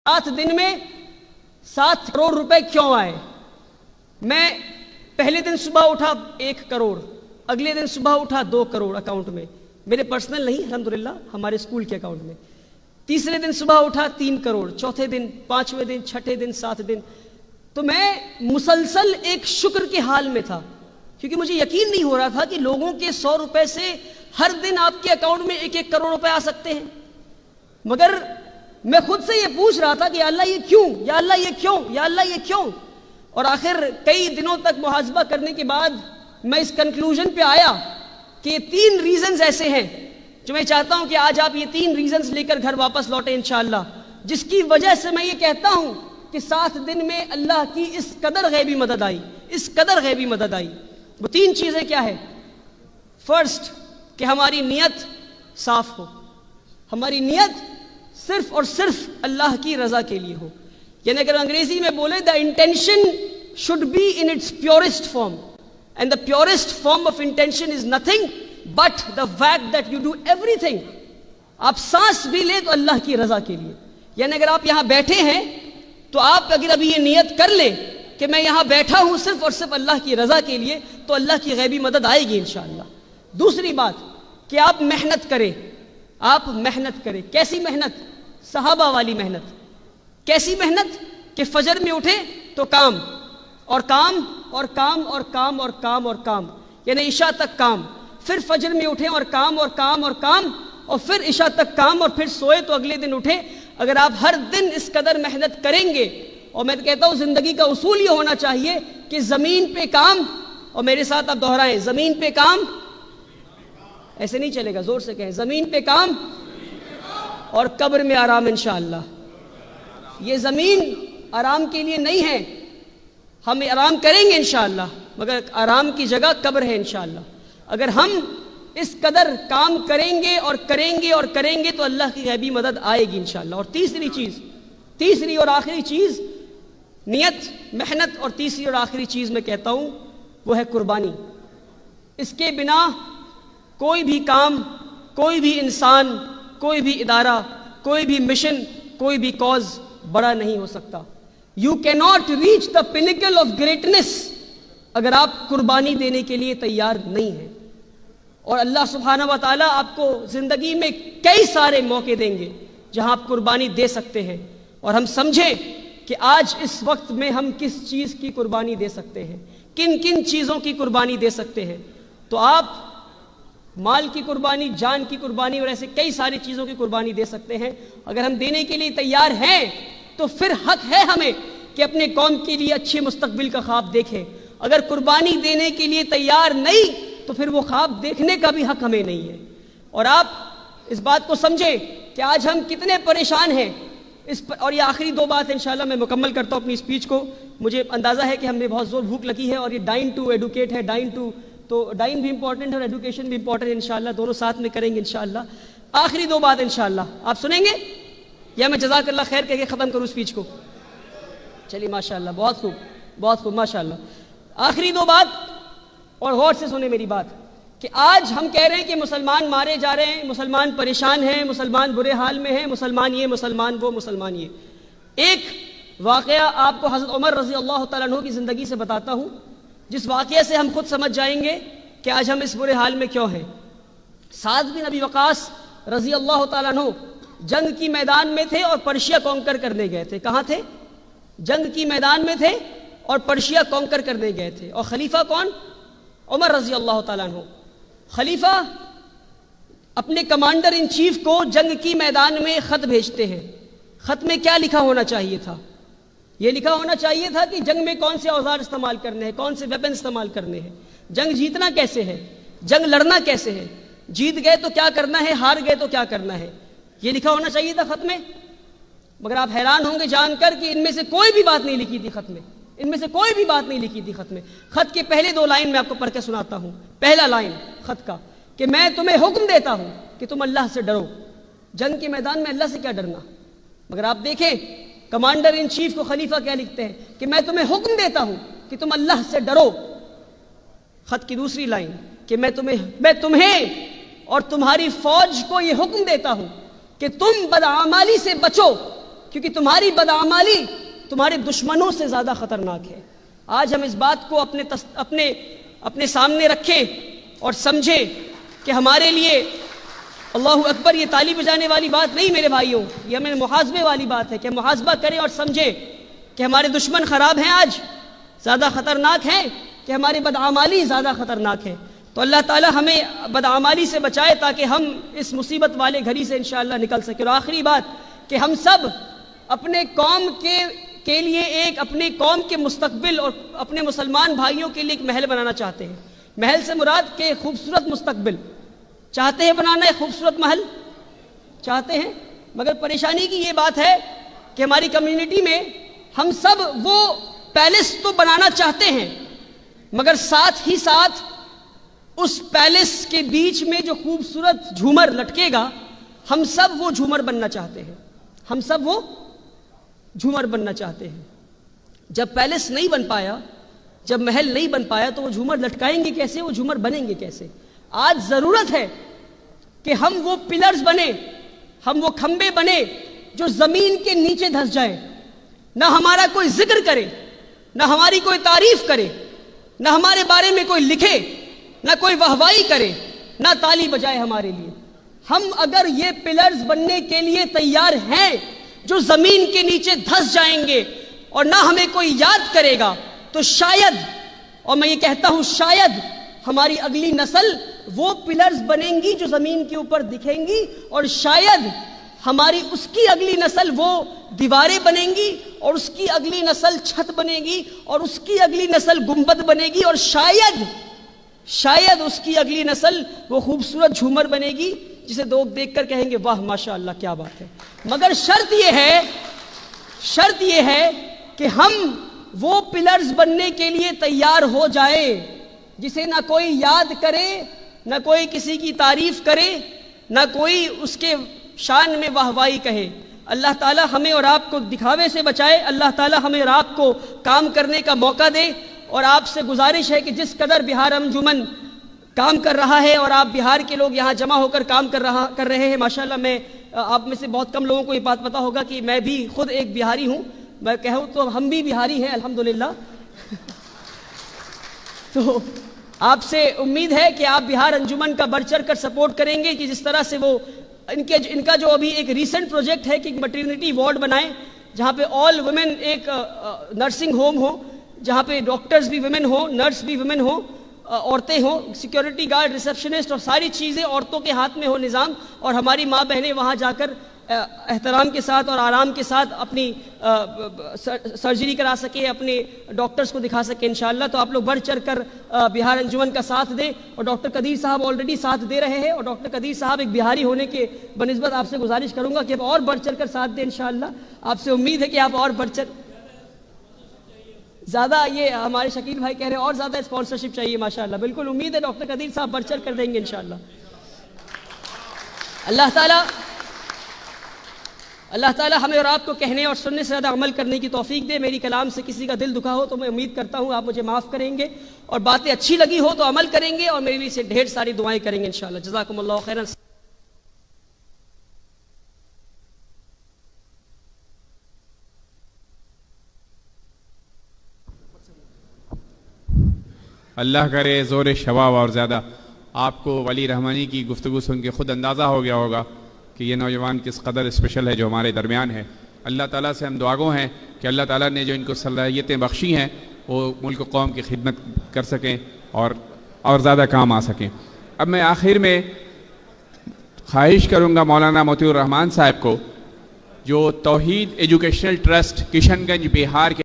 7 दिन में 7 करोड़ रुपए क्यों आए? मैं पहले दिन सुबह उठा 1 करोड़, अगले दिन सुबह उठा 2 करोड़ अकाउंट में, मेरे पर्सनल नहीं, अल्हम्दुलिल्लाह हमारे स्कूल के अकाउंट में। तीसरे दिन सुबह उठा 3 करोड़, चौथे दिन, 5वें दिन, छठे दिन, 7 दिन। तो मैं मुसलसल एक शुक्र के हाल में था, क्योंकि मुझे यकीन नहीं हो रहा था कि लोगों के 100 रुपए से हर दिन आपके अकाउंट में 1-1 करोड़ रुपए आ सकते हैं। मगर मैं खुद से ये पूछ रहा था कि या अल्लाह ये क्यों, या अल्लाह ये क्यों, या अल्लाह ये क्यों। और आखिर कई दिनों तक मुहासबा करने के बाद मैं इस कंक्लूजन पे आया कि ये 3 रीजंस ऐसे हैं जो मैं चाहता हूं कि आज आप ये 3 रीजंस लेकर घर वापस लौटे इंशाअल्लाह, जिसकी वजह से मैं ये कहता हूं कि 7 दिन में अल्लाह की इस कदर गैबी मदद आई, इस कदर गैबी मदद आई। वो 3 चीजें क्या है? फर्स्ट, कि हमारी नियत साफ हो, हमारी नियत सिर्फ और सिर्फ अल्लाह की रजा के लिए हो। यानी अगर अंग्रेजी में बोले, the intention should be in its purest form, and the purest form of intention is nothing but the fact that you do everything. आप सांस भी ले तो अल्लाह की रजा के लिए। यानी अगर आप यहां बैठे हैं तो आप अगर अभी ये नियत कर ले कि मैं यहां बैठा हूं सिर्फ और सिर्फ अल्लाह की रजा के लिए, तो अल्लाह की गैबी मदद आएगी इंशाअल्लाह। दूसरी बात कि आप मेहनत करें, आप मेहनत करें। कैसी मेहनत? सहाबा वाली मेहनत। कैसी मेहनत? कि फजर में उठे तो काम और काम और काम और काम और काम और काम, यानी इशा तक काम, फिर फजर में उठे और काम और काम और काम, और फिर इशा तक काम, और फिर सोए तो अगले दिन उठे। अगर आप हर दिन इस कदर मेहनत करेंगे, और मैं कहता हूं जिंदगी का उसूल ये होना चाहिए कि जमीन पे काम, और मेरे साथ आप दोहराएं, जमीन पे काम, ऐसे नहीं चलेगा, जोर से कहें, जमीन पे काम और कब्र में आराम इंशाअल्लाह। ये जमीन आराम के लिए नहीं है, हम आराम करेंगे इंशाअल्लाह, मगर आराम की जगह कब्र है इंशाअल्लाह। अगर हम इस कदर काम करेंगे और करेंगे और करेंगे तो अल्लाह की गैबी मदद आएगी इंशाअल्लाह। और तीसरी चीज, तीसरी और आखिरी चीज, नियत, मेहनत, और तीसरी और आखिरी चीज मैं कहता हूं वो है कुर्बानी। इसके बिना कोई भी काम, कोई भी इंसान, कोई भी इदारा, कोई भी मिशन, कोई भी कॉज बड़ा नहीं हो सकता। You can not reach the pinnacle of greatness अगर आप कुर्बानी देने के लिए तैयार नहीं हैं। और अल्लाह सुब्हानहू व तआला आपको जिंदगी में कई सारे मौके देंगे जहां आप कुर्बानी दे सकते हैं, और हम समझें कि आज इस वक्त में हम किस चीज की कुर्बानी दे सकते हैं, किन किन चीजों की कुर्बानी दे सकते हैं। तो आप माल की कुर्बानी, जान की कुर्बानी, और ऐसे कई सारी चीजों की कुर्बानी दे सकते हैं। अगर हम देने के लिए तैयार हैं तो फिर हक है हमें कि अपने कौम के लिए अच्छे मुस्तकबिल का ख्वाब देखें। अगर कुर्बानी देने के लिए तैयार नहीं तो फिर वो ख्वाब देखने का भी हक हमें नहीं है। और आप इस बात को समझें कि आज हम कितने परेशान हैं इस पर। और ये आखिरी 2 बात इंशाल्लाह मैं मुकम्मल करता हूँ अपनी स्पीच को। मुझे अंदाज़ा है कि हमें बहुत ज़ोर भूख लगी है, और ये डाइन टू एडुकेट है, डाइन टू, तो डाइन भी इंपॉर्टेंट है और एजुकेशन भी इंपॉर्टेंट है इंशाल्लाह, दोनों साथ में करेंगे इंशाल्लाह। आखिरी 2 बात इंशाल्लाह आप सुनेंगे, या मैं जज़ाकल्लाह खैर कह के ख़त्म करूँ स्पीच को? चलिए माशाल्लाह, बहुत खूब, बहुत खूब, माशाल्लाह। आखिरी 2 बात, और गौर से सुने मेरी बात, कि आज हम कह रहे हैं कि मुसलमान मारे जा रहे हैं, मुसलमान परेशान हैं, मुसलमान बुरे हाल में हैं, मुसलमान ये, मुसलमान वो, मुसलमान ये। एक वाक़या आपको हज़रत उमर रज़ी अल्लाह तआला अन्हु की ज़िंदगी से बताता हूँ, जिस वाक़ये से हम खुद समझ जाएंगे कि आज हम इस बुरे हाल में क्यों हैं। साद बिन अबी वक़ास रज़ी अल्लाह तआला अन्हु जंग की मैदान में थे और पर्शिया कॉन्कर करने गए थे। कहाँ थे? जंग की मैदान में थे और पर्शिया कॉन्कर करने गए थे। और खलीफा कौन? उमर रज़ी अल्लाह तआला अन्हु। खलीफा अपने कमांडर इन चीफ को जंग की मैदान में खत भेजते हैं। खत में क्या लिखा होना चाहिए था? यह लिखा होना चाहिए था कि जंग में कौन से औजार इस्तेमाल करने हैं, कौन से वेपन इस्तेमाल करने हैं, जंग जीतना कैसे है, जंग लड़ना कैसे है, जीत गए तो क्या करना है, हार गए तो क्या करना है, ये लिखा होना चाहिए था खत में। मगर आप हैरान होंगे जानकर कि इनमें से कोई भी बात नहीं लिखी थी खत में, इनमें से कोई भी बात नहीं लिखी थी खत में। खत के पहले 2 लाइन मैं आपको पढ़ के सुनाता हूं। पहला लाइन खत का, कि मैं तुम्हें हुक्म देता हूं कि तुम अल्लाह से डरो। जंग के मैदान में अल्लाह से क्या डरना। मगर आप देखें कमांडर इन चीफ को खलीफा क्या लिखते हैं कि मैं तुम्हें हुक्म देता हूं कि तुम अल्लाह से डरो। खत की दूसरी लाइन, कि मैं तुम्हें और तुम्हारी फौज को यह हुक्म देता हूं कि तुम बदआमाली से बचो, کیونکہ تمہاری بدعمالی تمہارے دشمنوں سے زیادہ خطرناک ہے۔ آج ہم اس بات کو اپنے سامنے رکھیں اور سمجھیں کہ ہمارے لیے اللہ اکبر یہ تالی بجانے والی بات نہیں میرے بھائیوں، یہ ہمیں محاسبے والی بات ہے کہ ہم محاسبہ کریں اور سمجھیں کہ ہمارے دشمن خراب ہیں، آج زیادہ خطرناک ہیں کہ ہماری بدعمالی زیادہ خطرناک ہے۔ تو اللہ تعالی ہمیں بدعمالی سے بچائے تاکہ ہم اس مصیبت والے گھڑی سے انشاءاللہ نکل سکیں۔ اور آخری بات کہ ہم سب اپنے قوم کے لیے اپنے قوم کے مستقبل اور اپنے مسلمان بھائیوں کے لیے ایک محل بنانا چاہتے ہیں۔ محل سے مراد کہ خوبصورت مستقبل چاہتے ہیں بنانا، ایک خوبصورت محل چاہتے ہیں، مگر پریشانی کی یہ بات ہے کہ ہماری کمیونٹی میں ہم سب وہ پیلس تو بنانا چاہتے ہیں، مگر ساتھ ہی ساتھ اس پیلس کے بیچ میں جو خوبصورت جھومر لٹکے گا، ہم سب وہ جھومر بننا چاہتے ہیں، ہم سب وہ جھومر بننا چاہتے ہیں۔ جب پیلس نہیں بن پایا، جب محل نہیں بن پایا تو وہ جھومر لٹکائیں گے کیسے، وہ جھومر بنیں گے کیسے؟ آج ضرورت ہے کہ ہم وہ پلرز بنیں، ہم وہ کھمبے بنیں جو زمین کے نیچے دھس جائیں، نہ ہمارا کوئی ذکر کرے، نہ ہماری کوئی تعریف کرے، نہ ہمارے بارے میں کوئی لکھے، نہ کوئی واہوائی کرے، نہ تالی بجائے ہمارے لیے۔ ہم اگر یہ پلرز بننے کے لیے تیار ہیں جو زمین کے نیچے دھس جائیں گے اور نہ ہمیں کوئی یاد کرے گا، تو شاید، اور میں یہ کہتا ہوں شاید، ہماری اگلی نسل وہ پلرز بنیں گی جو زمین کے اوپر دکھیں گی، اور شاید ہماری اس کی اگلی نسل وہ دیواریں بنیں گی، اور اس کی اگلی نسل چھت بنے گی، اور اس کی اگلی نسل گنبد بنے گی، اور شاید اس کی اگلی نسل وہ خوبصورت جھومر بنے گی جسے لوگ دیکھ کر کہیں گے واہ ماشاءاللہ کیا بات ہے۔ مگر شرط یہ ہے کہ ہم وہ پلرز بننے کے لیے تیار ہو جائیں جسے نہ کوئی یاد کرے، نہ کوئی کسی کی تعریف کرے، نہ کوئی اس کے شان میں واہوائی کہے۔ اللہ تعالی ہمیں اور آپ کو دکھاوے سے بچائے، اللہ تعالی ہمیں اور آپ کو کام کرنے کا موقع دے۔ اور آپ سے گزارش ہے کہ جس قدر بہار انجمن کام کر رہا ہے اور آپ بہار کے لوگ یہاں جمع ہو کر کام کر رہے ہیں، ماشاءاللہ میں آپ میں سے بہت کم لوگوں کو یہ بات پتہ ہوگا کہ میں بھی خود ایک بہاری ہوں، میں کہوں تو ہم بھی بہاری ہیں الحمدللہ۔ تو آپ سے امید ہے کہ آپ بہار انجمن کا بڑھ چڑھ کر سپورٹ کریں گے کہ جس طرح سے وہ ان کا جو ابھی ایک ریسنٹ پروجیکٹ ہے کہ ایک میٹرنٹی وارڈ بنائیں جہاں پہ آل ویمن، ایک نرسنگ ہوم ہو جہاں پہ ڈاکٹرز بھی ویمن ہوں، نرس بھی ویمن ہوں، عورتیں ہوں، سیکیورٹی گارڈ، ریسیپشنسٹ، اور ساری چیزیں عورتوں کے ہاتھ میں ہو نظام، اور ہماری ماں بہنیں وہاں جا کر احترام کے ساتھ اور آرام کے ساتھ اپنی سرجری کرا سکیں، اپنے ڈاکٹرز کو دکھا سکیں انشاءاللہ۔ تو آپ لوگ بڑھ چڑھ کر بہار انجمن کا ساتھ دیں، اور ڈاکٹر قدیر صاحب آلریڈی ساتھ دے رہے ہیں، اور ڈاکٹر قدیر صاحب ایک بہاری ہونے کے بنسبت آپ سے گزارش کروں گا کہ آپ اور بڑھ چڑھ کر ساتھ دیں انشاءاللہ۔ آپ سے امید ہے کہ آپ اور بڑھ چڑھ زیادہ، یہ ہمارے شکیل بھائی کہہ رہے ہیں اور زیادہ اسپانسرشپ چاہیے ماشاءاللہ، بالکل امید ہے ڈاکٹر قدیر صاحب بڑھ چڑھ کر دیں گے انشاءاللہ۔ اللہ تعالیٰ ہمیں اور آپ کو کہنے اور سننے سے زیادہ عمل کرنے کی توفیق دے۔ میری کلام سے کسی کا دل دکھا ہو تو میں امید کرتا ہوں آپ مجھے معاف کریں گے، اور باتیں اچھی لگی ہو تو عمل کریں گے، اور میرے لیے سے ڈھیر ساری دعائیں کریں گے انشاءاللہ۔ جزاکم اللہ خیرا۔ اللہ کرے زور شباب اور زیادہ۔ آپ کو ولی رحمانی کی گفتگو سن کے خود اندازہ ہو گیا ہوگا کہ یہ نوجوان کس قدر اسپیشل ہے جو ہمارے درمیان ہے۔ اللہ تعالیٰ سے ہم دعا گو ہیں کہ اللہ تعالیٰ نے جو ان کو صلاحیتیں بخشی ہیں وہ ملک و قوم کی خدمت کر سکیں اور زیادہ کام آ سکیں۔ اب میں آخر میں خواہش کروں گا مولانا موتی الرحمان صاحب کو، جو توحید ایجوکیشنل ٹرسٹ کشن گنج بہار کے